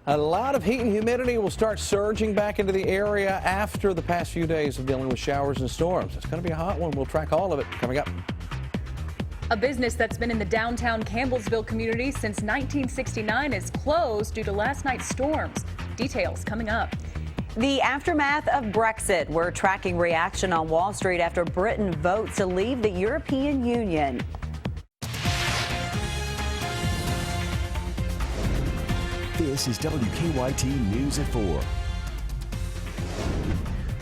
A lot of heat and humidity will start surging back into the area after the past few days of dealing with showers and storms. It's going to be a hot one. We'll track all of it coming up. A business that's been in the downtown Campbellsville community since 1969 is closed due to last night's storms. Details coming up. The aftermath of Brexit. We're tracking reaction on Wall Street after Britain votes to leave the European Union. This is WKYT News at 4.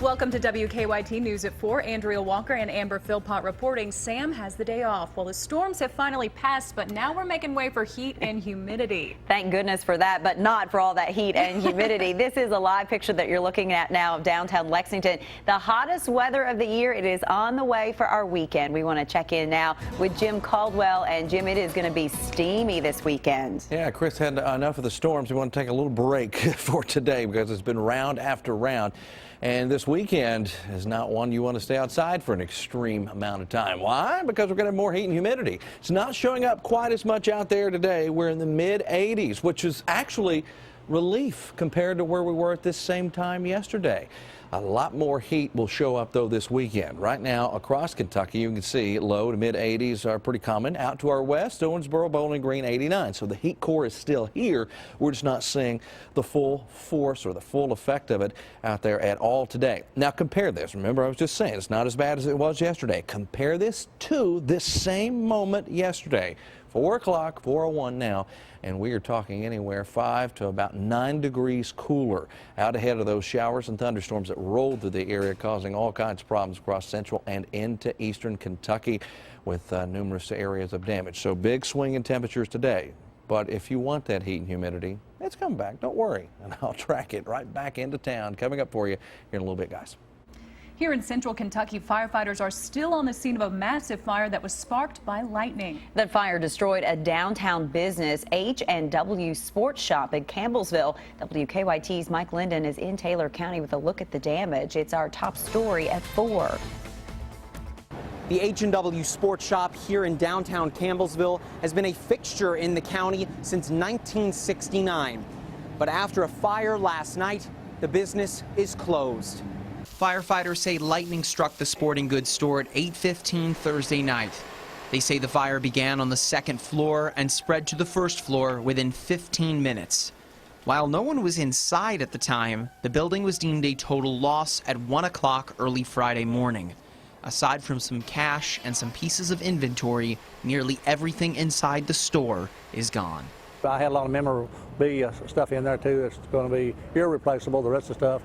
Welcome to WKYT News at 4. Andrea Walker and Amber Philpott reporting. Sam has the day off. Well, the storms have finally passed, but now we're making way for heat and humidity. Thank goodness for that, but not for all that heat and humidity. This is a live picture that you're looking at now of downtown Lexington. The hottest weather of the year. It is on the way for our weekend. We want to check in now with Jim Caldwell. And Jim, it is going to be steamy this weekend. Yeah, Chris had enough of the storms. We want to take a little break for today because it's been round after round. And this weekend is not one you want to stay outside for an extreme amount of time. Why? Because we're going to have more heat and humidity. It's not showing up quite as much out there today. We're in the mid-80s, which is actually relief compared to where we were at this same time yesterday. A lot more heat will show up, though, this weekend. Right now, across Kentucky, you can see low to mid-80s are pretty common. Out to our west, Owensboro, Bowling Green, 89. So the heat core is still here. We're just not seeing the full force or the full effect of it out there at all today. Now, compare this. Remember, I was just saying it's not as bad as it was yesterday. Compare this to this same moment yesterday. 4 o'clock, 4:01 now, and we are talking anywhere 5 to about 9 degrees cooler out ahead of those showers and thunderstorms that rolled through the area, causing all kinds of problems across central and into eastern Kentucky with numerous areas of damage. So big swing in temperatures today. But if you want that heat and humidity, it's coming back. Don't worry. And I'll track it right back into town. Coming up for you here in a little bit, guys. Here in central Kentucky, firefighters are still on the scene of a massive fire that was sparked by lightning. That fire destroyed a downtown business, H&W Sports Shop in Campbellsville. WKYT's Mike Linden is in Taylor County with a look at the damage. It's our top story at 4. The H&W Sports Shop here in downtown Campbellsville has been a fixture in the county since 1969. But after a fire last night, the business is closed. Firefighters say lightning struck the sporting goods store at 8:15 Thursday night. They say the fire began on the second floor and spread to the first floor within 15 minutes. While no one was inside at the time, the building was deemed a total loss at 1 o'clock early Friday morning. Aside from some cash and some pieces of inventory, nearly everything inside the store is gone. I had a lot of memorabilia stuff in there too. It's going to be irreplaceable. The rest of the stuff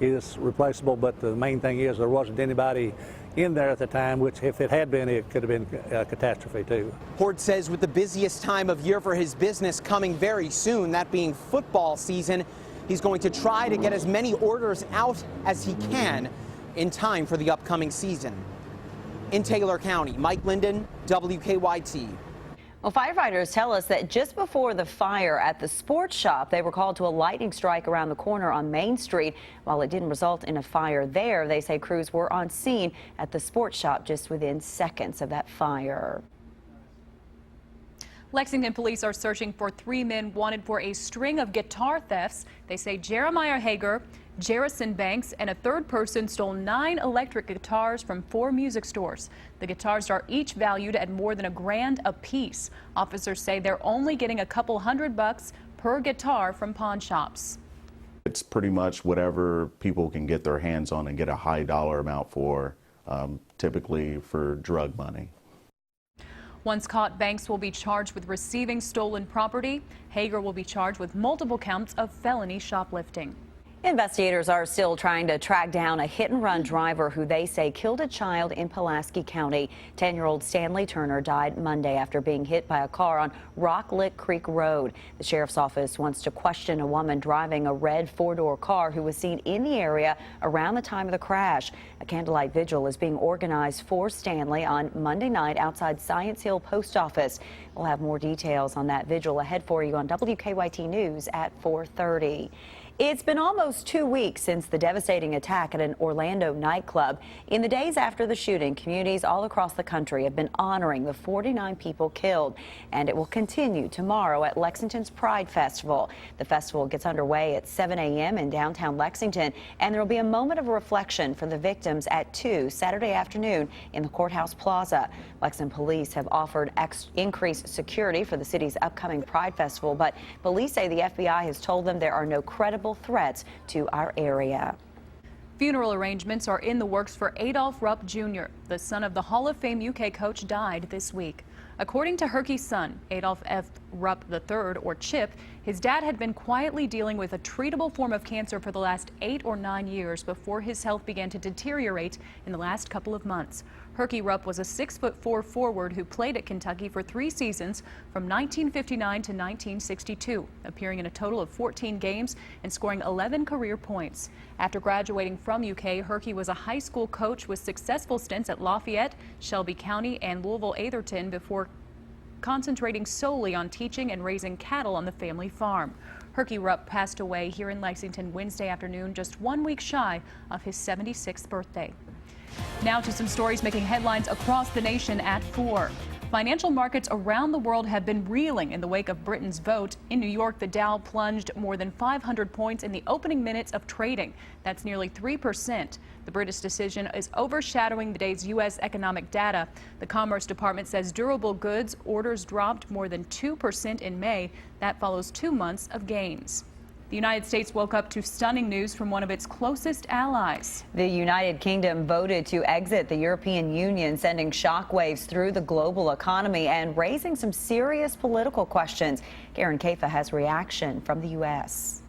is replaceable, but the main thing is there wasn't anybody in there at the time, which if it had been, it could have been a catastrophe too. Horde says with the busiest time of year for his business coming very soon, that being football season, he's going to try to get as many orders out as he can in time for the upcoming season. In Taylor County, Mike Linden, WKYT. Well, firefighters tell us that just before the fire at the sports shop, they were called to a lightning strike around the corner on Main Street. While it didn't result in a fire there, they say crews were on scene at the sports shop just within seconds of that fire. Lexington police are searching for 3 men wanted for a string of guitar thefts. They say Jeremiah Hager, Jerrison Banks, and a third person stole 9 electric guitars from 4 music stores. The guitars are each valued at more than $1,000 apiece. Officers say they're only getting a couple $100 per guitar from pawn shops. It's pretty much whatever people can get their hands on and get a high dollar amount for, typically for drug money. Once caught, Banks will be charged with receiving stolen property. Hager will be charged with multiple counts of felony shoplifting. Investigators are still trying to track down a hit-and-run driver who they say killed a child in Pulaski County. 10-year-old Stanley Turner died Monday after being hit by a car on Rocklet Creek Road. The sheriff's office wants to question a woman driving a red 4-door car who was seen in the area around the time of the crash. A candlelight vigil is being organized for Stanley on Monday night outside Science Hill Post Office. We'll have more details on that vigil ahead for you on WKYT News at 4:30. It's been almost 2 weeks since the devastating attack at an Orlando nightclub. In the days after the shooting, communities all across the country have been honoring the 49 people killed, and it will continue tomorrow at Lexington's Pride Festival. The festival gets underway at 7 a.m. in downtown Lexington, and there will be a moment of reflection for the victims at 2 Saturday afternoon in the Courthouse Plaza. Lexington police have offered increased security for the city's upcoming Pride Festival, but police say the FBI has told them there are no credible threats to our area. Funeral arrangements are in the works for Adolph Rupp Jr. The son of the Hall of Fame UK coach died this week. According to Herky's son, Adolph F. Rupp III, or Chip, his dad had been quietly dealing with a treatable form of cancer for the last 8 or 9 years before his health began to deteriorate in the last couple of months. Herky Rupp was a 6'4" forward who played at Kentucky for 3 seasons from 1959 to 1962, appearing in a total of 14 games and scoring 11 career points. After graduating from UK, Herky was a high school coach with successful stints at Lafayette, Shelby County, and Louisville-Atherton before concentrating solely on teaching and raising cattle on the family farm. Herky Rupp passed away here in Lexington Wednesday afternoon, just 1 week shy of his 76th birthday. Now to some stories making headlines across the nation at 4. Financial markets around the world have been reeling in the wake of Britain's vote. In New York, the Dow plunged more than 500 points in the opening minutes of trading. That's nearly 3%. The British decision is overshadowing the day's U.S. economic data. The Commerce Department says durable goods orders dropped more than 2% in May. That follows 2 months of gains. The United States woke up to stunning news from one of its closest allies. The United Kingdom voted to exit the European Union, sending shockwaves through the global economy and raising some serious political questions. Karen Kafa has reaction from the U.S.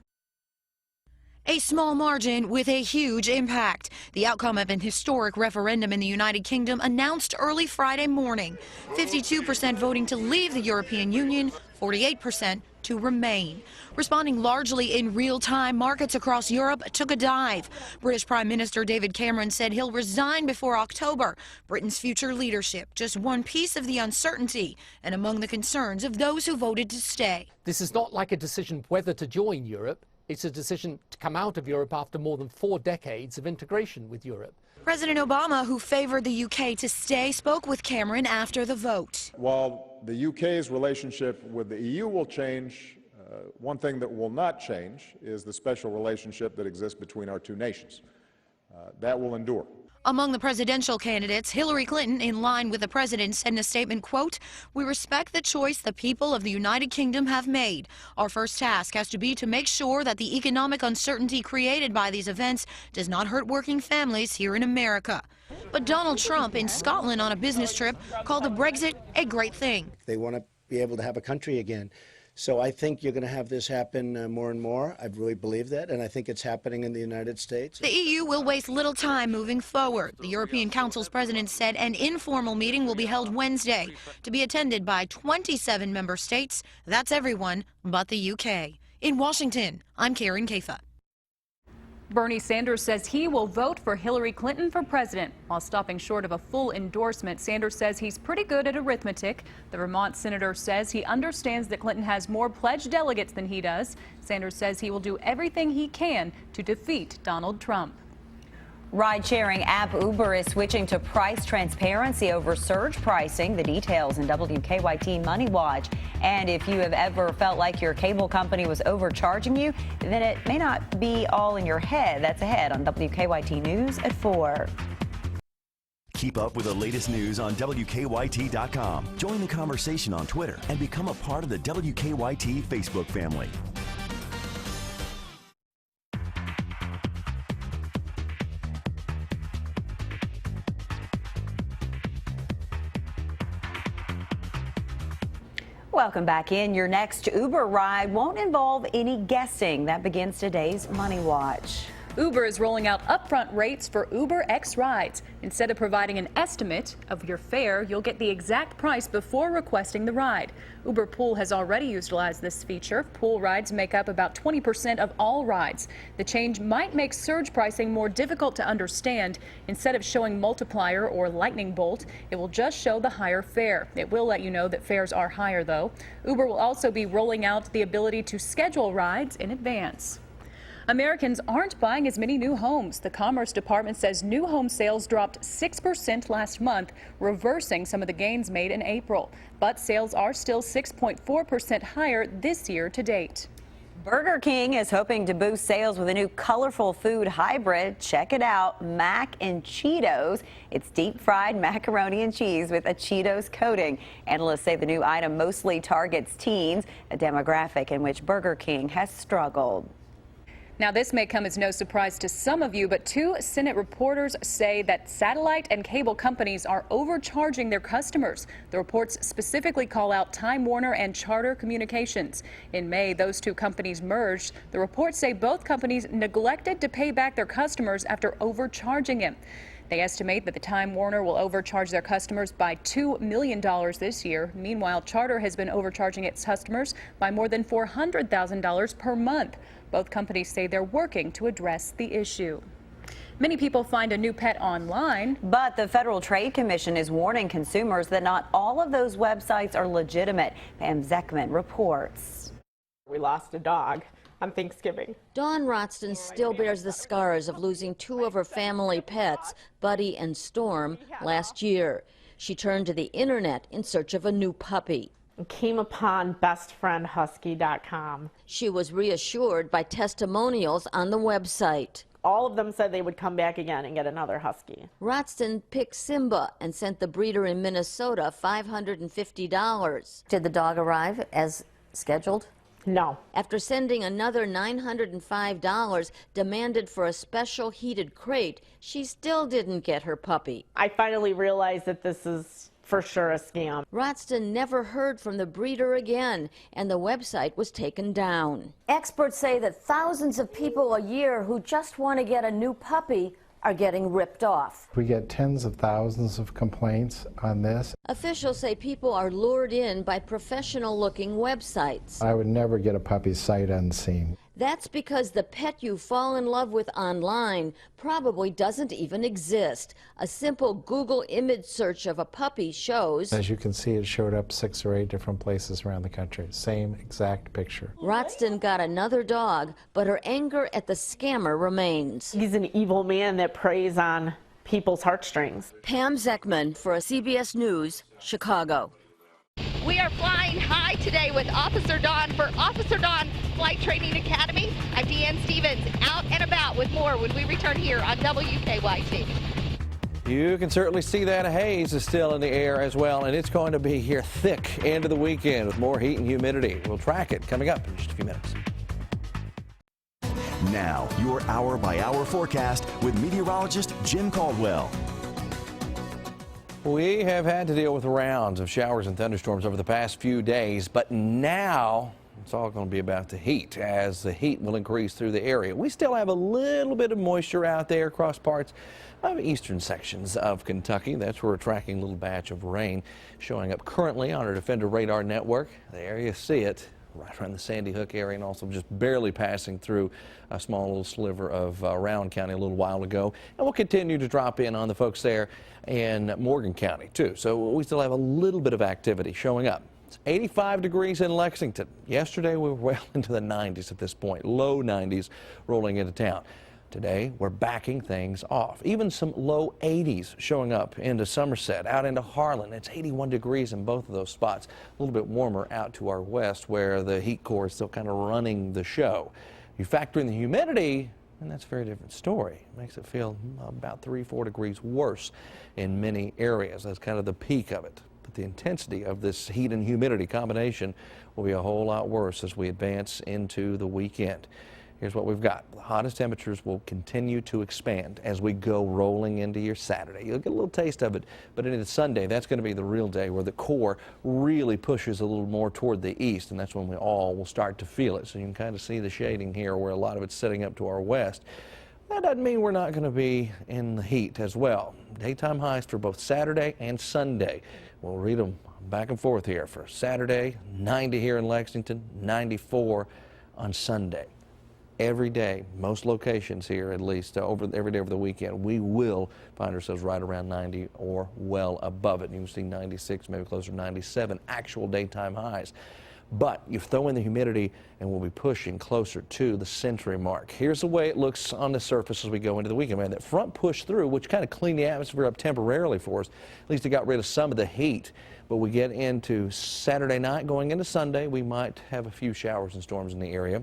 A small margin with a huge impact. The outcome of an historic referendum in the United Kingdom announced early Friday morning. 52% voting to leave the European Union, 48% to remain. Responding largely in real time, markets across Europe took a dive. British Prime Minister David Cameron said he'll resign before October. Britain's future leadership, just one piece of the uncertainty and among the concerns of those who voted to stay. This is not like a decision whether to join Europe. It's a decision to come out of Europe after more than 4 decades of integration with Europe. President Obama, who favored the UK to stay, spoke with Cameron after the vote. While the UK's relationship with the EU will change, one thing that will not change is the special relationship that exists between our two nations. That will endure. Among the presidential candidates, Hillary Clinton, in line with the president, said in a statement, quote, "We respect the choice the people of the United Kingdom have made. Our first task has to be to make sure that the economic uncertainty created by these events does not hurt working families here in America." But Donald Trump, in Scotland on a business trip, called the Brexit a great thing. They want to be able to have a country again. So I think you're going to have this happen more and more. I really believe that, and I think it's happening in the United States. The EU will waste little time moving forward. The European Council's president said an informal meeting will be held Wednesday to be attended by 27 member states. That's everyone but the UK. In Washington, I'm Karen Kafa. Bernie Sanders says he will vote for Hillary Clinton for president. While stopping short of a full endorsement, Sanders says he's pretty good at arithmetic. The Vermont senator says he understands that Clinton has more pledged delegates than he does. Sanders says he will do everything he can to defeat Donald Trump. Ride-sharing app Uber is switching to price transparency over surge pricing. The details in WKYT Money Watch. And if you have ever felt like your cable company was overcharging you, then it may not be all in your head. That's ahead on WKYT News at 4. Keep up with the latest news on WKYT.com. Join the conversation on Twitter and become a part of the WKYT Facebook family. Welcome back in. Your next Uber ride won't involve any guessing. That begins today's Money Watch. Uber is rolling out upfront rates for Uber X rides. Instead of providing an estimate of your fare, you'll get the exact price before requesting the ride. Uber Pool has already utilized this feature. Pool rides make up about 20% of all rides. The change might make surge pricing more difficult to understand. Instead of showing multiplier or lightning bolt, it will just show the higher fare. It will let you know that fares are higher, though. Uber will also be rolling out the ability to schedule rides in advance. Americans aren't buying as many new homes. The Commerce Department says new home sales dropped 6% last month, reversing some of the gains made in April. But sales are still 6.4% higher this year to date. Burger King is hoping to boost sales with a new colorful food hybrid. Check it out, Mac and Cheetos. It's deep fried macaroni and cheese with a Cheetos coating. Analysts say the new item mostly targets teens, a demographic in which Burger King has struggled. Now, this may come as no surprise to some of you, but two Senate reporters say that satellite and cable companies are overcharging their customers. The reports specifically call out Time Warner and Charter Communications. In May, those two companies merged. The reports say both companies neglected to pay back their customers after overcharging them. They estimate that the Time Warner will overcharge their customers by $2 million this year. Meanwhile, Charter has been overcharging its customers by more than $400,000 per month. Both companies say they're working to address the issue. Many people find a new pet online. But the Federal Trade Commission is warning consumers that not all of those websites are legitimate. Pam Zekman reports. We lost a dog on Thanksgiving. Dawn Rotston still bears the scars of losing two of her family pets, Buddy and Storm, last year. She turned to the internet in search of a new puppy. Came upon bestfriendhusky.com. She was reassured by testimonials on the website. All of them said they would come back again and get another husky. Rotston picked Simba and sent the breeder in Minnesota $550. Did the dog arrive as scheduled? No. After sending another $905 demanded for a special heated crate, she still didn't get her puppy. I finally realized that this is for sure a scam. Rotston never heard from the breeder again, and the website was taken down. Experts say that thousands of people a year who just want to get a new puppy are getting ripped off. We get tens of thousands of complaints on this. Officials say people are lured in by professional-looking websites. I would never get a puppy sight unseen. That's because the pet you fall in love with online probably doesn't even exist. A simple Google image search of a puppy shows. As you can see, it showed up 6 or 8 different places around the country. Same exact picture. Rotston got another dog, but her anger at the scammer remains. He's an evil man that preys on people's heartstrings. Pam Zekman for CBS News, Chicago. We are flying high today with Officer Dawn for Officer Dawn Flight Training Academy. I'm Deanne Stevens, out and about with more when we return here on WKYT. You can certainly see that haze is still in the air as well, and it's going to be here thick into the weekend with more heat and humidity. We'll track it coming up in just a few minutes. Now, your hour-by-hour forecast with meteorologist Jim Caldwell. We have had to deal with rounds of showers and thunderstorms over the past few days, but now it's all going to be about the heat, as the heat will increase through the area. We still have a little bit of moisture out there across parts of eastern sections of Kentucky. That's where we're tracking a little batch of rain showing up currently on our Defender radar network. There you see it, right around the Sandy Hook area, and also just barely passing through a small little sliver of Rowan County a little while ago. And we'll continue to drop in on the folks there in Morgan County too. So we still have a little bit of activity showing up. It's 85 degrees in Lexington. Yesterday we were well into the 90s at this point, low 90s rolling into town. Today we're backing things off. Even some low 80s showing up into Somerset, out into Harlan. It's 81 degrees in both of those spots. A little bit warmer out to our west where the heat core is still kind of running the show. You factor in the humidity, and that's a very different story. It makes it feel about 3-4 degrees worse in many areas. That's kind of the peak of it. But the intensity of this heat and humidity combination will be a whole lot worse as we advance into the weekend. Here's what we've got. The hottest temperatures will continue to expand as we go rolling into your Saturday. You'll get a little taste of it, but into Sunday, that's going to be the real day where the core really pushes a little more toward the east, and that's when we all will start to feel it. So you can kind of see the shading here where a lot of it's setting up to our west. That doesn't mean we're not going to be in the heat as well. Daytime highs for both Saturday and Sunday. We'll read them back and forth here. For Saturday, 90 here in Lexington, 94 on Sunday. Every day, most locations here at least, every day over the weekend, we will find ourselves right around 90 or well above it. You can see 96, maybe closer to 97 actual daytime highs. But you throw in the humidity and we'll be pushing closer to the century mark. Here's the way it looks on the surface as we go into the weekend. Man, that front pushed through, which kind of cleaned the atmosphere up temporarily for us. At least it got rid of some of the heat. But we get into Saturday night, going into Sunday, we might have a few showers and storms in the area.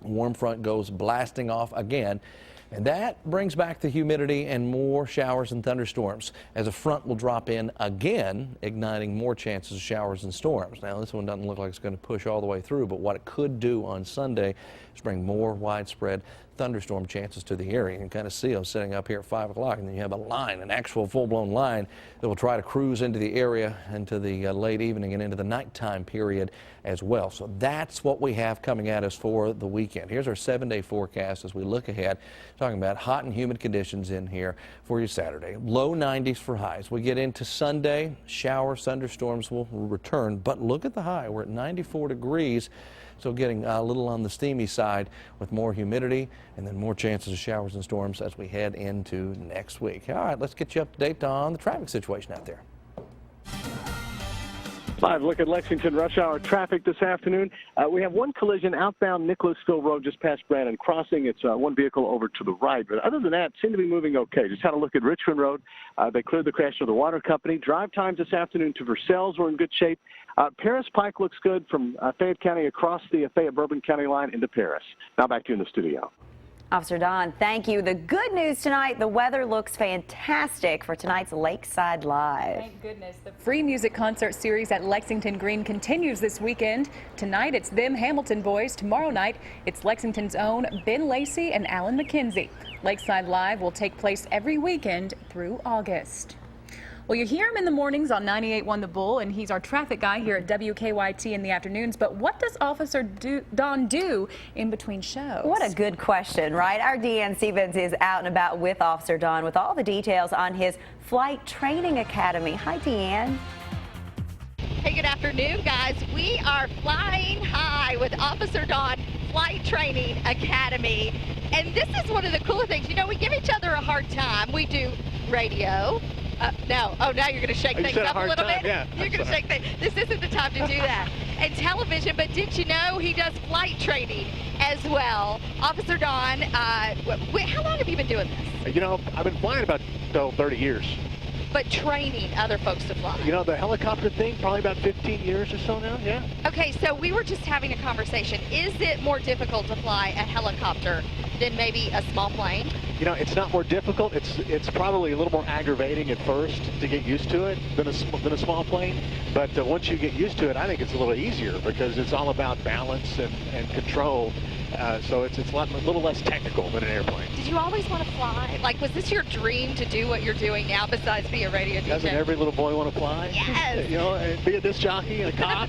Warm front goes blasting off again. And that brings back the humidity and more showers and thunderstorms as a front will drop in again, igniting more chances of showers and storms. Now, this one doesn't look like it's going to push all the way through, but what it could do on Sunday is bring more widespread thunderstorm chances to the area. You can kind of see them sitting up here at 5 o'clock, and then you have a line, an actual full-blown line that will try to cruise into the area into the late evening and into the nighttime period as well. So that's what we have coming at us for the weekend. Here's our 7-day forecast as we look ahead, talking about hot and humid conditions in here for you Saturday. Low 90s for highs. We get into Sunday, showers, thunderstorms will return, but look at the high. We're at 94 degrees. So getting a little on the steamy side with more humidity and then more chances of showers and storms as we head into next week. All right, let's get you up to date on the traffic situation out there. Live look at Lexington rush hour traffic this afternoon. We have one collision outbound Nicholasville Road just past Brandon Crossing. It's one vehicle over to the right. But other than that, seem to be moving okay. Just had a look at Richmond Road. They cleared the crash of the water company. Drive times this afternoon to Versailles were in good shape. Paris Pike looks good from Fayette County across the Fayette-Bourbon County line into Paris. Now back to you in the studio. Officer Don, thank you. The good news tonight, the weather looks fantastic for tonight's Lakeside Live. Thank goodness. The free music concert series at Lexington Green continues this weekend. Tonight it's them Hamilton Boys. Tomorrow night it's Lexington's own Ben Lacey and Alan McKenzie. Lakeside Live will take place every weekend through August. Well, you hear him in the mornings on 98.1 The Bull, and he's our traffic guy here at WKYT in the afternoons. But what does Officer Don do in between shows? What a good question, right? Our Deanne Stevens is out and about with Officer Don with all the details on his Flight Training Academy. Hi, Deanne. Hey, good afternoon, guys. We are flying high with Officer Don Flight Training Academy. And this is one of the cooler things. You know, we give each other a hard time. We do radio. No. Oh, now you're going to shake things up a little bit? Yeah, you're going to shake things. This isn't the time to do that. And television, but did you know he does flight training as well? Officer Don, how long have you been doing this? You know, I've been flying about 30 years. But training other folks to fly. You know, the helicopter thing, probably about 15 years or so now, yeah. Okay, so we were just having a conversation. Is it more difficult to fly a helicopter than maybe a small plane? You know, it's not more difficult. It's probably a little more aggravating at first to get used to it than a small plane. But once you get used to it, I think it's a little easier because it's all about balance and control. So it's a little less technical than an airplane. Did you always want to fly? Like, was this your dream to do what you're doing now besides be a radio DJ? Doesn't every little boy want to fly? Yes. You know, and be a disc jockey and a cop?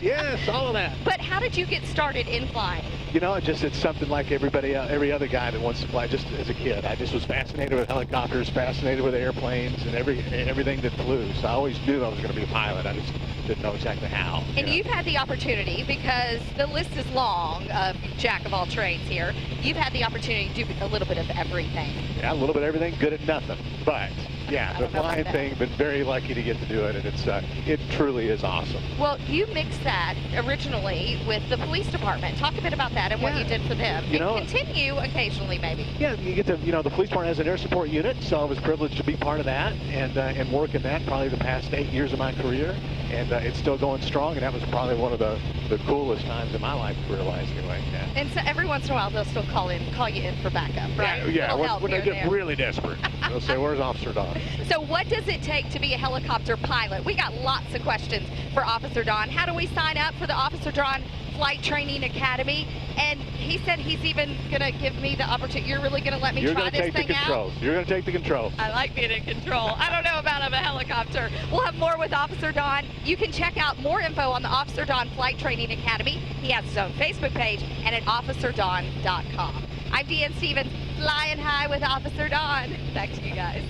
yes, all of that. But how did you get started in flying? You know, it's something like every other guy that wants to fly. Just as a kid, I just was fascinated with helicopters, fascinated with airplanes, and everything that flew. So I always knew I was going to be a pilot. I just didn't know exactly how. And you've had the opportunity, because the list is long of jack of all trades here. You've had the opportunity to do a little bit of everything. Yeah, a little bit of everything, good at nothing. But yeah, the flying thing, been very lucky to get to do it, and it truly is awesome. Well, you mixed that originally with the police department. Talk a bit about that and what you did for them. Continue occasionally, maybe. Yeah, you get to, the police department has an air support unit, so I was privileged to be part of that and work in that probably the past 8 years of my career. And it's still going strong, and that was probably one of the coolest times in my life, career-wise, anyway. Yeah. And so every once in a while, they'll still call you in for backup, right? Yeah. When they get really desperate, they'll say, "Where's Officer Don?" So what does it take to be a helicopter pilot? We got lots of questions for Officer Don. How do we sign up for the Officer Don Flight Training Academy? And he said he's even going to give me the opportunity. You're really going to let me try this thing out? You're going to take the controls. I like being in control. I don't know about a helicopter. We'll have more with Officer Don. You can check out more info on the Officer Don Flight Training Academy. He has his own Facebook page and at officerdon.com. I'm Deanne Stevens, flying high with Officer Don. Back to you guys.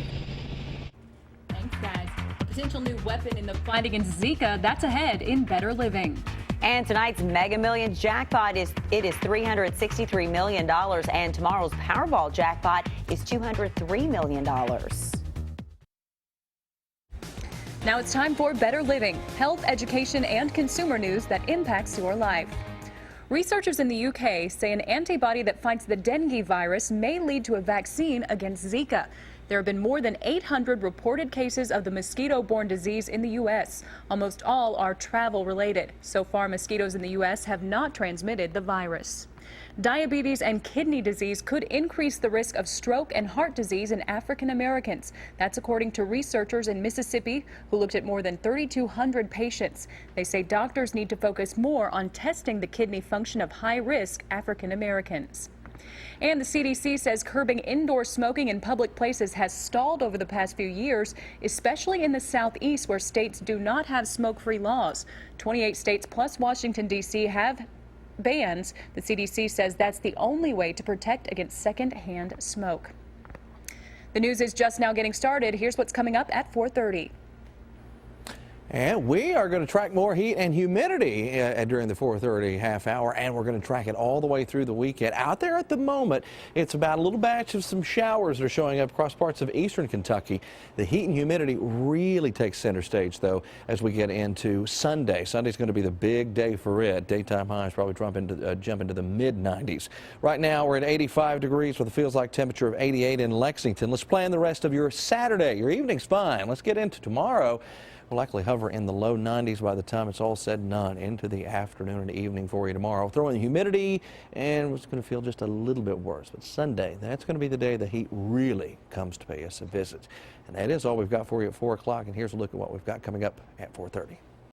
Thanks, guys. A potential new weapon in the fight against Zika, that's ahead in Better Living. And tonight's Mega Millions jackpot is $363 million, and tomorrow's Powerball jackpot is $203 million. Now it's time for Better Living, health, education, and consumer news that impacts your life. Researchers in the UK say an antibody that fights the dengue virus may lead to a vaccine against Zika. There have been more than 800 reported cases of the mosquito-borne disease in the U.S. Almost all are travel-related. So far, mosquitoes in the U.S. have not transmitted the virus. Diabetes and kidney disease could increase the risk of stroke and heart disease in African Americans. That's according to researchers in Mississippi who looked at more than 3,200 patients. They say doctors need to focus more on testing the kidney function of high-risk African Americans. And the CDC says curbing indoor smoking in public places has stalled over the past few years, especially in the Southeast where states do not have smoke-free laws. 28 states plus Washington, D.C. have bans. The CDC says that's the only way to protect against second-hand smoke. The news is just now getting started. Here's what's coming up at 4:30. And we are going to track more heat and humidity during the 4:30 half hour, and we're going to track it all the way through the weekend. Out there at the moment, it's about a little batch of some showers that are showing up across parts of eastern Kentucky. The heat and humidity really takes center stage, though, as we get into Sunday. Sunday's going to be the big day for it. Daytime highs probably jump into the mid-90s. Right now, we're at 85 degrees with a feels-like temperature of 88 in Lexington. Let's plan the rest of your Saturday. Your evening's fine. Let's get into tomorrow. We'll likely hover in the low 90s by the time it's all said and done into the afternoon and evening for you tomorrow. Throw in the humidity, and it's going to feel just a little bit worse. But Sunday, that's going to be the day the heat really comes to pay us a visit. And that is all we've got for you at 4 o'clock. And here's a look at what we've got coming up at 4:30.